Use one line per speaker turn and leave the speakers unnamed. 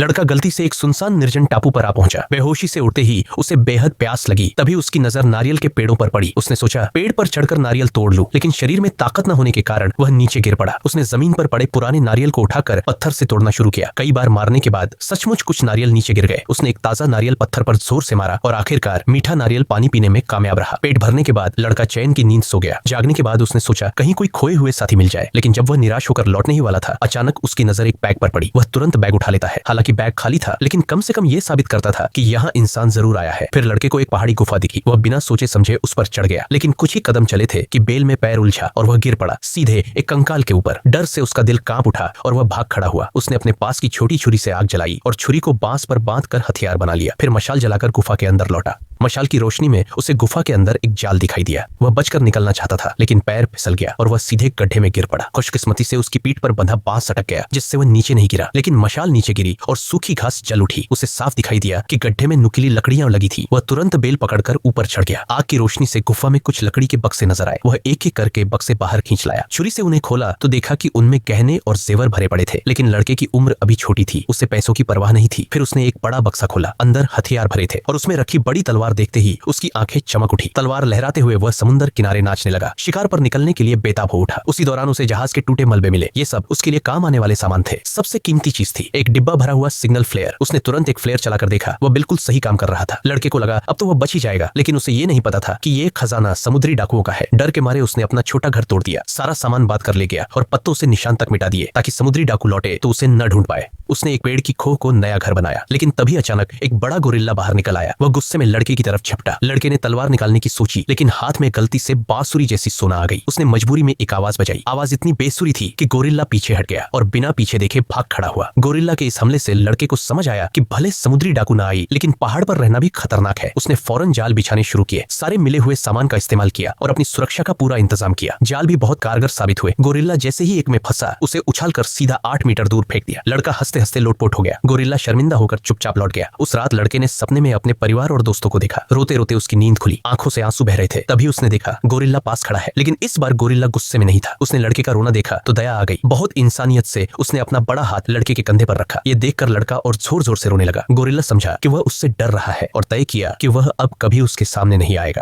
लड़का गलती से एक सुनसान निर्जन टापू पर आ पहुंचा। बेहोशी से उठते ही उसे बेहद प्यास लगी। तभी उसकी नजर नारियल के पेड़ों पर पड़ी। उसने सोचा पेड़ पर चढ़कर नारियल तोड़ लूं, लेकिन शरीर में ताकत न होने के कारण वह नीचे गिर पड़ा। उसने जमीन पर पड़े पुराने नारियल को उठाकर पत्थर से तोड़ना शुरू किया। कई बार मारने के बाद सचमुच कुछ नारियल नीचे गिर गए। उसने एक ताजा नारियल पत्थर पर जोर से मारा और आखिरकार मीठा नारियल पानी पीने में कामयाब रहा। पेट भरने के बाद लड़का चैन की नींद सो गया। जागने के बाद उसने सोचा कहीं कोई खोए हुए साथी मिल जाए, लेकिन जब वह निराश होकर लौटने ही वाला था, अचानक उसकी नजर एक बैग पर पड़ी। वह तुरंत बैग उठा लेता है। हालांकि बैग खाली था, लेकिन कम से कम ये साबित करता था कि यहाँ इंसान जरूर आया है। फिर लड़के को एक पहाड़ी गुफा दिखी। वह बिना सोचे समझे उस पर चढ़ गया, लेकिन कुछ ही कदम चले थे कि बेल में पैर उलझा और वह गिर पड़ा सीधे एक कंकाल के ऊपर। डर से उसका दिल कांप उठा और वह भाग खड़ा हुआ। उसने अपने पास की छोटी छुरी से आग जलाई और छुरी को बांस पर बांधकर हथियार बना लिया। फिर मशाल जलाकर गुफा के अंदर लौटा। मशाल की रोशनी में उसे गुफा के अंदर एक जाल दिखाई दिया। वह बचकर निकलना चाहता था, लेकिन पैर फिसल गया और वह सीधे गड्ढे में गिर पड़ा। खुशकिस्मती से उसकी पीठ पर बंधा बांस अटक गया, जिससे वह नीचे नहीं गिरा, लेकिन मशाल नीचे गिरी और सूखी घास जल उठी। उसे साफ दिखाई दिया कि गड्ढे में नुकीली लकड़ियां लगी थी। वह तुरंत बेल पकड़कर ऊपर चढ़ गया। आग की रोशनी से गुफा में कुछ लकड़ी के बक्से नजर आए। वह एक एक करके बक्से बाहर खींच लाया। छुरी से उन्हें खोला तो देखा कि उनमें गहने और जेवर भरे पड़े थे, लेकिन लड़के की उम्र अभी छोटी थी। उसे पैसों की परवाह नहीं थी। फिर उसने एक बड़ा बक्सा खोला। अंदर हथियार भरे थे और उसमें रखी बड़ी तलवार देखते ही उसकी आंखें चमक उठी। तलवार लहराते हुए वह समुद्र किनारे नाचने लगा। शिकार पर निकलने के लिए बेताब हो उठा। उसी दौरान उसे जहाज के टूटे मलबे मिले। ये सब उसके लिए काम आने वाले सामान थे। सबसे कीमती चीज थी एक डिब्बा भरा हुआ सिग्नल फ्लेयर। उसने तुरंत एक फ्लेयर चलाकर देखा। वह बिल्कुल सही काम कर रहा था। लड़के को लगा अब तो वह बच ही जाएगा, लेकिन उसे ये नहीं पता था कि ये खजाना समुद्री डाकुओं का है। डर के मारे उसने अपना छोटा घर तोड़ दिया, सारा सामान बात कर ले गया और पत्तों से निशान तक मिटा दिए, ताकि समुद्री डाकू लौटे तो उसे न ढूंढ पाए। उसने एक पेड़ की खोह को नया घर बनाया, लेकिन तभी अचानक एक बड़ा गोरिल्ला बाहर निकल आया। वह गुस्से में लड़के की तरफ झपटा। लड़के ने तलवार निकालने की सोची, लेकिन हाथ में गलती से बांसुरी जैसी सोना आ गई। उसने मजबूरी में एक आवाज बजाई। आवाज इतनी बेसुरी थी कि गोरिल्ला पीछे हट गया और बिना पीछे देखे भाग खड़ा हुआ। गोरिल्ला के इस हमले से लड़के को समझ आया कि भले समुद्री डाकू न आई, लेकिन पहाड़ पर रहना भी खतरनाक है। उसने फौरन जाल बिछाने शुरू किए। सारे मिले हुए सामान का इस्तेमाल किया और अपनी सुरक्षा का पूरा इंतजाम किया। जाल भी बहुत कारगर साबित हुए। गोरिल्ला जैसे ही एक में फंसा, उसे उछालकर सीधा 8 मीटर दूर फेंक दिया। लड़का हंसते हंसते लोटपोट हो गया। गोरिल्ला शर्मिंदा होकर चुपचाप लौट गया। उस रात लड़के ने सपने में अपने परिवार और दोस्तों को देखा। रोते रोते उसकी नींद खुली। आंखों से आंसू बह रहे थे। तभी उसने देखा गोरिल्ला पास खड़ा है, लेकिन इस बार गोरिल्ला गुस्से में नहीं था। उसने लड़के का रोना देखा तो दया आ गई। बहुत इंसानियत से उसने अपना बड़ा हाथ लड़के के कंधे पर रखा। ये देखकर लड़का और जोर जोर से रोने लगा। गोरिल्ला समझा कि वह उससे डर रहा है और तय किया कि वह अब कभी उसके सामने नहीं आएगा।